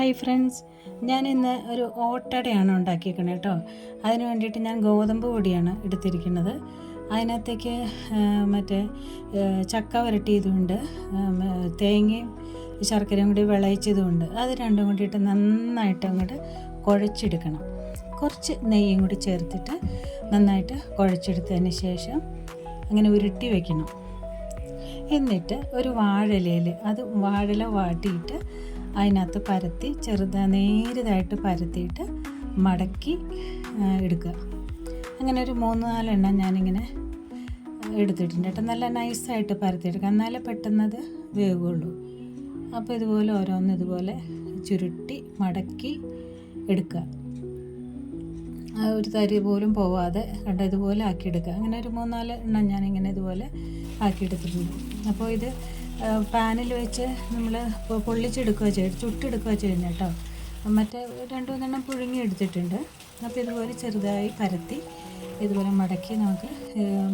Hi friends, ഞാൻ ഇന്ന് ഒരു ഓട്ടടയാണ് ഉണ്ടാക്കിയേക്കണത് കേട്ടോ. അതിന് വേണ്ടിയിട്ട് ഞാൻ ഗോതമ്പ് പൊടിയാണ് എടുത്തിരിക്കുന്നത്. അതിനകത്തേക്ക് മറ്റേ ചക്ക വരട്ടിയതുമുണ്ട്, തേങ്ങയും ശർക്കരയും കൂടി വിളയിച്ചതുമുണ്ട്. അത് രണ്ടും കൂടിയിട്ട് നന്നായിട്ട് അങ്ങോട്ട് കുഴച്ചെടുക്കണം. കുറച്ച് നെയ്യും കൂടി ചേർത്തിട്ട് നന്നായിട്ട് കുഴച്ചെടുത്തതിന് ശേഷം അങ്ങനെ ഉരുട്ടി വയ്ക്കണം. എന്നിട്ട് ഒരു വാഴയിലയിൽ വാഴയില വാട്ടിയിട്ട് അതിനകത്ത് പരത്തി നേരിയതായിട്ട് പരത്തിയിട്ട് മടക്കി എടുക്കുക. അങ്ങനെ ഒരു 3-4 എണ്ണം ഞാനിങ്ങനെ എടുത്തിട്ടുണ്ട് കേട്ടോ. നല്ല നൈസായിട്ട് പരത്തിയെടുക്കുക, എന്നാലേ പെട്ടെന്നത് വേവുള്ളൂ. അപ്പോൾ ഇതുപോലെ ഓരോന്ന് ഇതുപോലെ ചുരുട്ടി മടക്കി എടുക്കുക, ഒരു തരി പോലും പോവാതെ കണ്ട ഇതുപോലെ ആക്കിയെടുക്കുക. അങ്ങനെ ഒരു 3-4 എണ്ണം ഞാനിങ്ങനെ ഇതുപോലെ ആക്കിയെടുത്തിട്ടുണ്ട്. അപ്പോൾ ഇത് പാനിൽ വെച്ച് നമ്മൾ പൊള്ളിച്ചെടുക്കുക ചുട്ടെടുക്കുക ചെയ്യുന്നത് കേട്ടോ. മറ്റേ 2-3 എണ്ണം പുഴുങ്ങി എടുത്തിട്ടുണ്ട്. അപ്പോൾ ഇതുപോലെ ചെറുതായി പരത്തി ഇതുപോലെ മടക്കി നമുക്ക്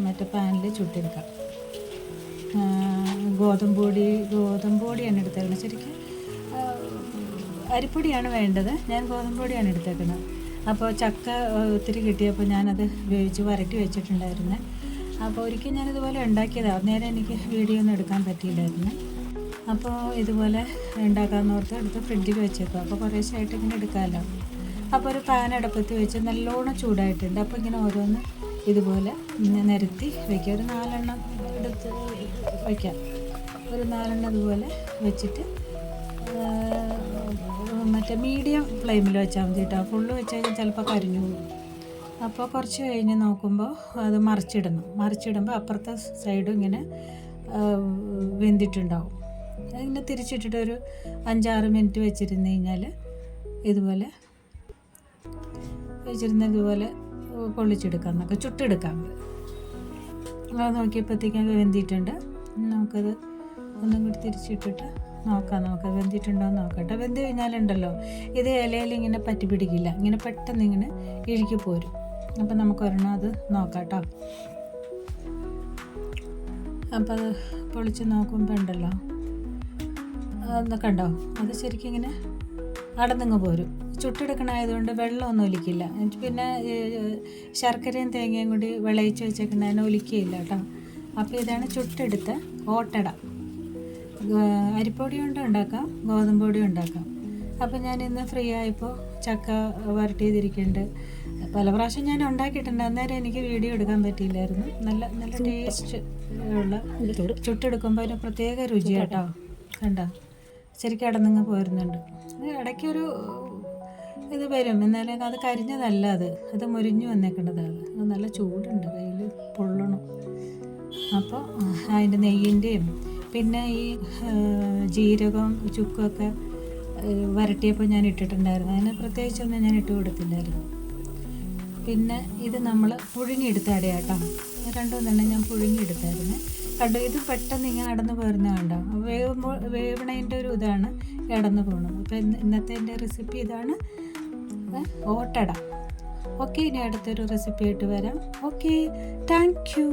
മറ്റേ പാനിൽ ചുട്ടെടുക്കാം. ഗോതമ്പ് പൊടിയാണ് എടുത്തേക്കുന്നത്. ശരിക്കും അരിപ്പൊടിയാണ് വേണ്ടത്, ഞാൻ ഗോതമ്പ് പൊടിയാണ് എടുത്തേക്കുന്നത്. അപ്പോൾ ചക്ക ഒത്തിരി കിട്ടിയപ്പോൾ ഞാനത് വേവിച്ച് വരട്ടി വെച്ചിട്ടുണ്ടായിരുന്നു. അപ്പോൾ ഒരിക്കൽ ഞാനിതുപോലെ ഉണ്ടാക്കിയതാണ്, അന്നേരം എനിക്ക് വീഡിയോ ഒന്നും എടുക്കാൻ പറ്റിയില്ലായിരുന്നു. അപ്പോൾ ഇതുപോലെ ഉണ്ടാക്കാമെന്ന് ഓർത്ത് എടുത്ത് ഫ്രിഡ്ജിൽ വെച്ചേക്കും. അപ്പോൾ കുറേശ്ശായിട്ട് ഇങ്ങനെ എടുക്കാമല്ലോ. അപ്പോൾ ഒരു പാൻ അടുപ്പത്ത് വെച്ച് നല്ലോണം ചൂടായിട്ടുണ്ട്. അപ്പോൾ ഇങ്ങനെ ഓരോന്ന് ഇതുപോലെ നിരത്തി വയ്ക്കുക. ഒരു 4 എണ്ണം എടുത്ത് വയ്ക്കാം. ഒരു 4 എണ്ണം ഇതുപോലെ വെച്ചിട്ട് മറ്റേ മീഡിയം ഫ്ലെയിമിൽ വെച്ചാൽ മതി കേട്ടോ. ഫുള്ള് വെച്ച് കഴിഞ്ഞാൽ ചിലപ്പോൾ കരിഞ്ഞു പോകും. അപ്പോൾ കുറച്ച് കഴിഞ്ഞ് നോക്കുമ്പോൾ അത് മറിച്ചിടുമ്പോൾ അപ്പുറത്തെ സൈഡും ഇങ്ങനെ വെന്തിട്ടുണ്ടാവും. അതിങ്ങനെ തിരിച്ചിട്ടിട്ട് ഒരു 5-6 മിനിറ്റ് വെച്ചിരുന്ന് കഴിഞ്ഞാൽ ഇതുപോലെ പൊള്ളിച്ചെടുക്കാം, എന്നൊക്കെ ചുട്ടെടുക്കാം. അത് നോക്കിയപ്പോഴത്തേക്കും വെന്തിട്ടുണ്ട്. നമുക്കത് ഒന്നും കൂടി തിരിച്ചിട്ടിട്ട് നോക്കാം വെന്തിട്ടുണ്ടോ എന്ന് നോക്കട്ടെ. വെന്ത് കഴിഞ്ഞാലുണ്ടല്ലോ ഇത് ഇലയിൽ ഇങ്ങനെ പറ്റി പിടിക്കില്ല, ഇങ്ങനെ പെട്ടെന്ന് ഇങ്ങനെ ഇഴുകി പോരും. അപ്പം നമുക്കൊരെണ്ണം അത് നോക്കാം കേട്ടോ. അപ്പം അത് പൊളിച്ച് നോക്കുമ്പോൾ ഉണ്ടല്ലോ കണ്ടോ, അത് ശരിക്കും ഇങ്ങനെ അടന്നിങ്ങ് പോരും. ചുട്ടെടുക്കണമായതുകൊണ്ട് വെള്ളമൊന്നും ഒലിക്കില്ല. പിന്നെ ശർക്കരയും തേങ്ങയും കൂടി വിളയിച്ച് വെച്ചേക്കണതിന് ഒലിക്കുകയില്ല കേട്ടോ. അപ്പോൾ ഇതാണ് ചുട്ടെടുത്ത ഓട്ടട. അരിപ്പൊടി കൊണ്ട് ഉണ്ടാക്കാം, ഗോതമ്പ് പൊടി ഉണ്ടാക്കാം. അപ്പോൾ ഞാൻ ഇന്ന് ഫ്രീ ആയപ്പോൾ ചക്ക വരട്ടിയതിരിക്കുന്നുണ്ട്. പല പ്രാവശ്യം ഞാൻ ഉണ്ടാക്കിയിട്ടുണ്ട്, അന്നേരം എനിക്ക് വീഡിയോ എടുക്കാൻ പറ്റിയില്ലായിരുന്നു. നല്ല ടേസ്റ്റ് ഉള്ള ചുട്ടെടുക്കുമ്പോൾ ഒരു പ്രത്യേക രുചിയാട്ടോ. കണ്ടോ, ശരിക്കും അടന്നിങ്ങ് പോരുന്നുണ്ട്. ഇടയ്ക്കൊരു ഇത് വരും, എന്നാലും അത് കരിഞ്ഞതല്ല, അത് മുരിഞ്ഞു വന്നേക്കേണ്ടതാണ്. അത് നല്ല ചൂടുണ്ട്, കയ്യിൽ പൊള്ളണം. അപ്പോൾ അതിൻ്റെ നെയ്യിൻ്റെയും പിന്നെ ഈ ജീരകം ചുക്കൊക്കെ വരട്ടിയപ്പോൾ ഞാൻ ഇട്ടിട്ടുണ്ടായിരുന്നു. അതിന് പ്രത്യേകിച്ചൊന്നും ഞാൻ ഇട്ട് കൊടുത്തില്ലായിരുന്നു. പിന്നെ ഇത് നമ്മൾ പുഴുങ്ങിയെടുത്ത അടയാട്ടോ. 2-3 ഞാൻ പുഴുങ്ങിയെടുത്തായിരുന്നു. കണ്ടോ, ഇത് പെട്ടെന്ന് ഇങ്ങനെ അടന്ന് പോരുന്ന കണ്ടോ. വേവണതിൻ്റെ ഒരു ഇതാണ് അടന്ന് പോകുന്നത്. അപ്പോൾ ഇന്നത്തെ എൻ്റെ റെസിപ്പി ഇതാണ്, ഓട്ടട. ഓക്കെ, ഇനി അടുത്തൊരു റെസിപ്പി ആയിട്ട് വരാം. Okay, thank you.